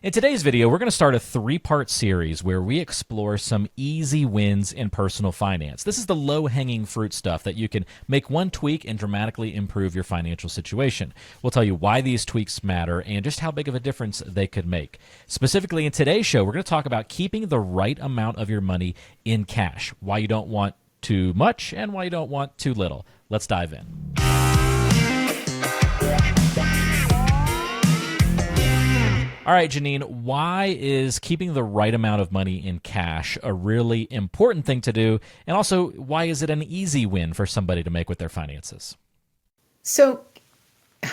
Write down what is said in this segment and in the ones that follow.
In today's video, we're going to start a three-part series where we explore some easy wins in personal finance. This is the low-hanging fruit stuff that you can make one tweak and dramatically improve your financial situation. We'll tell you why these tweaks matter and just how big of a difference they could make. Specifically in today's show, we're going to talk about keeping the right amount of your money in cash, why you don't want too much and why you don't want too little. Let's dive in. All right, Janine, why is keeping the right amount of money in cash a really important thing to do? And also, why is it an easy win for somebody to make with their finances? So,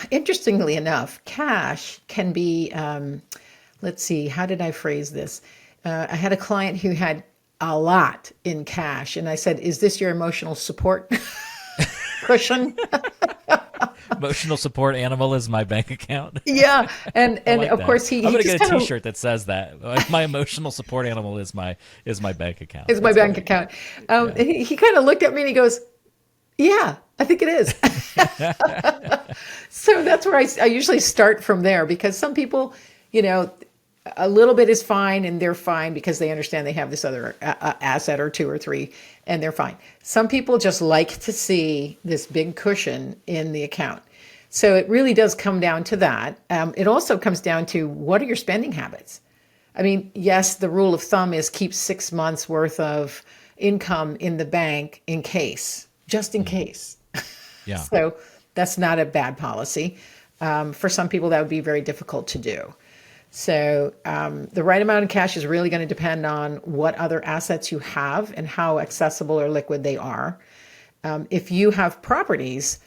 interestingly enough, cash can be, let's see, how did I phrase this? I had a client who had a lot in cash, and I said, "Is this your emotional support cushion?" Emotional support animal is my bank account. Yeah, and like of that. course he I'm gonna just get a kind T-shirt that says that. My emotional support animal is my bank account. is my That's bank funny. account. Yeah. He kind of looked at me and he goes, "Yeah, I think it is." So that's where I usually start from there, because some people, a little bit is fine and they're fine because they understand they have this other asset or two or three and they're fine. Some people just like to see this big cushion in the account. So it really does come down to that. It also comes down to, what are your spending habits? I mean, yes, the rule of thumb is keep 6 months worth of income in the bank in case, just in case. Yeah. So that's not a bad policy. For some people, that would be very difficult to do. So the right amount of cash is really going to depend on what other assets you have and how accessible or liquid they are. If you have properties,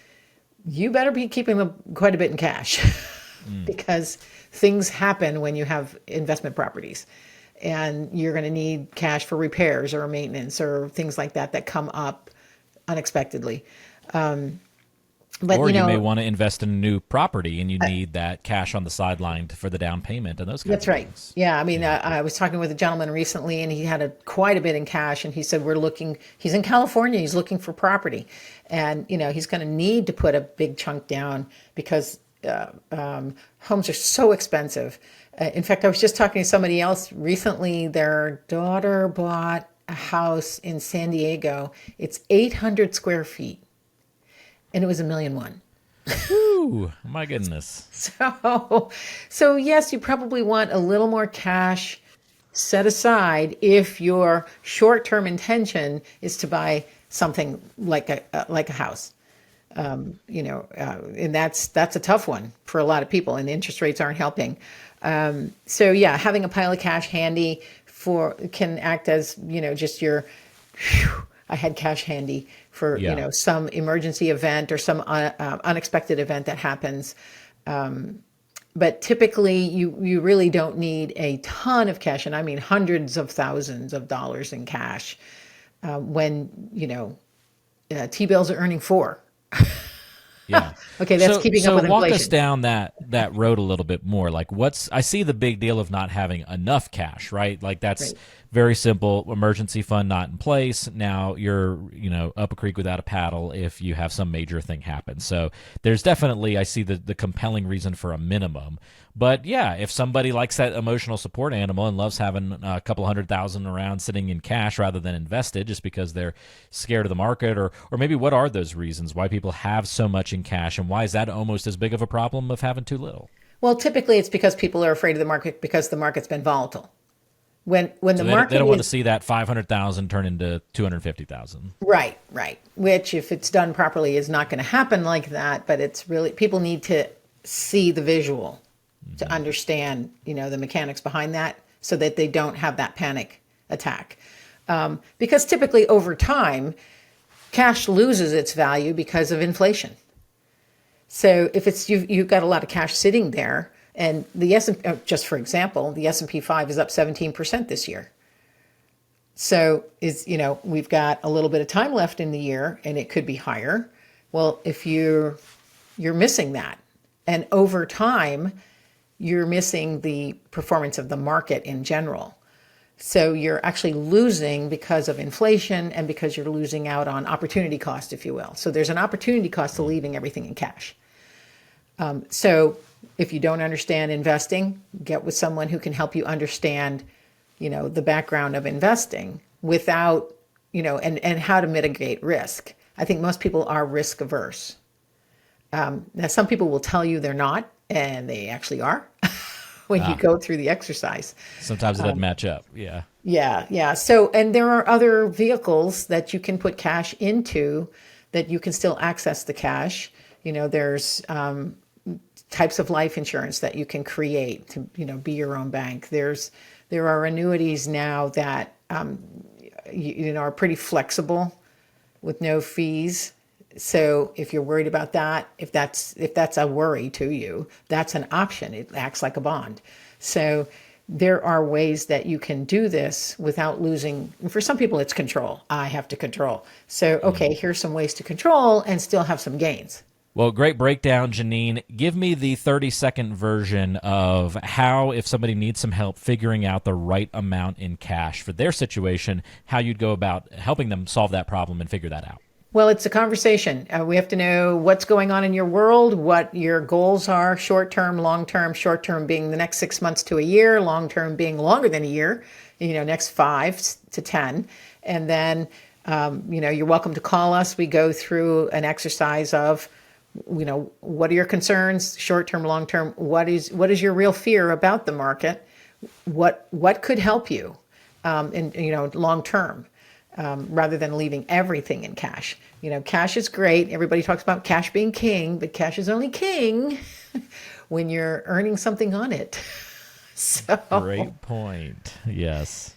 you better be keeping them quite a bit in cash because things happen when you have investment properties, and you're going to need cash for repairs or maintenance or things like that come up unexpectedly. But Or you may want to invest in a new property and you need that cash on the sideline for the down payment and those kinds That's of right. things. Yeah. I mean, I was talking with a gentleman recently and he had quite a bit in cash, and he said, he's in California, he's looking for property, and, he's going to need to put a big chunk down because homes are so expensive. In fact, I was just talking to somebody else recently. Their daughter bought a house in San Diego. It's 800 square feet. And it was $1.1 million. Ooh, my goodness. So yes, you probably want a little more cash set aside if your short-term intention is to buy something like a house. And that's a tough one for a lot of people, and interest rates aren't helping. So yeah, having a pile of cash handy can act as just your. I had cash handy for some emergency event or some unexpected event that happens. But typically, you really don't need a ton of cash, and I mean hundreds of thousands of dollars in cash when T-bills are earning 4. Yeah. Okay, that's keeping up with walk inflation. us down that road a little bit more. Like, I see the big deal of not having enough cash, right? Like, that's Right. very simple. Emergency fund not in place. Now you're, up a creek without a paddle if you have some major thing happen. So there's definitely, I see the compelling reason for a minimum. But yeah, if somebody likes that emotional support animal and loves having a couple $100,000 around sitting in cash rather than invested just because they're scared of the market, or maybe what are those reasons why people have so much in cash, and why is that almost as big of a problem of having too little? Well, typically it's because people are afraid of the market because the market's been volatile. When the market they don't want to see that 500,000 turn into 250,000. Right. Which, if it's done properly, is not going to happen like that. But it's really, people need to see the visual to understand, the mechanics behind that, so that they don't have that panic attack. Because typically over time, cash loses its value because of inflation. So if you've got a lot of cash sitting there, and just for example, the S&P 5 is up 17% this year. So we've got a little bit of time left in the year, and it could be higher. Well, if you're missing that, and over time, you're missing the performance of the market in general. So you're actually losing because of inflation and because you're losing out on opportunity cost, if you will. So there's an opportunity cost to leaving everything in cash. So If you don't understand investing, get with someone who can help you understand, the background of investing without, and how to mitigate risk. I think most people are risk averse. Now, some people will tell you they're not, and they actually are when you go through the exercise. Sometimes it doesn't match up. Yeah. Yeah. So, and there are other vehicles that you can put cash into that you can still access the cash. There's types of life insurance that you can create to, be your own bank. There are annuities now that, are pretty flexible with no fees. So if you're worried about that, if that's a worry to you, that's an option. It acts like a bond. So there are ways that you can do this without losing. For some people, it's control. I have to control. So, okay, here's some ways to control and still have some gains. Well, great breakdown, Janine. Give me the 30-second version of how, if somebody needs some help figuring out the right amount in cash for their situation, how you'd go about helping them solve that problem and figure that out. Well, it's a conversation. We have to know what's going on in your world, what your goals are, short-term, long-term, short-term being the next 6 months to a year, long-term being longer than a year, next 5 to 10. And then, you're welcome to call us. We go through an exercise of, what are your concerns, short-term, long-term? What is your real fear about the market? What could help you in long-term? Rather than leaving everything in cash. Cash is great. Everybody talks about cash being king, but cash is only king when you're earning something on it. So great point. Yes.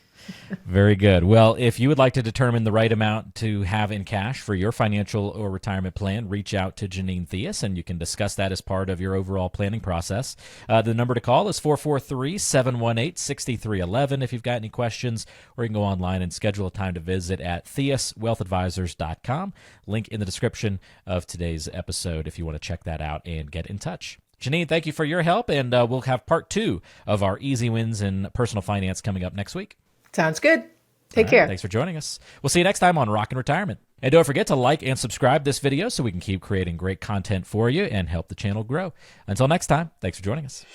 Very good. Well, if you would like to determine the right amount to have in cash for your financial or retirement plan, reach out to Janine Theus, and you can discuss that as part of your overall planning process. The number to call is 443-718-6311 if you've got any questions, or you can go online and schedule a time to visit at theuswealthadvisors.com. Link in the description of today's episode if you want to check that out and get in touch. Janine, thank you for your help, and we'll have part 2 of our easy wins in personal finance coming up next week. Sounds good. Take care. Thanks for joining us. We'll see you next time on Rockin' Retirement. And don't forget to like and subscribe this video so we can keep creating great content for you and help the channel grow. Until next time, thanks for joining us.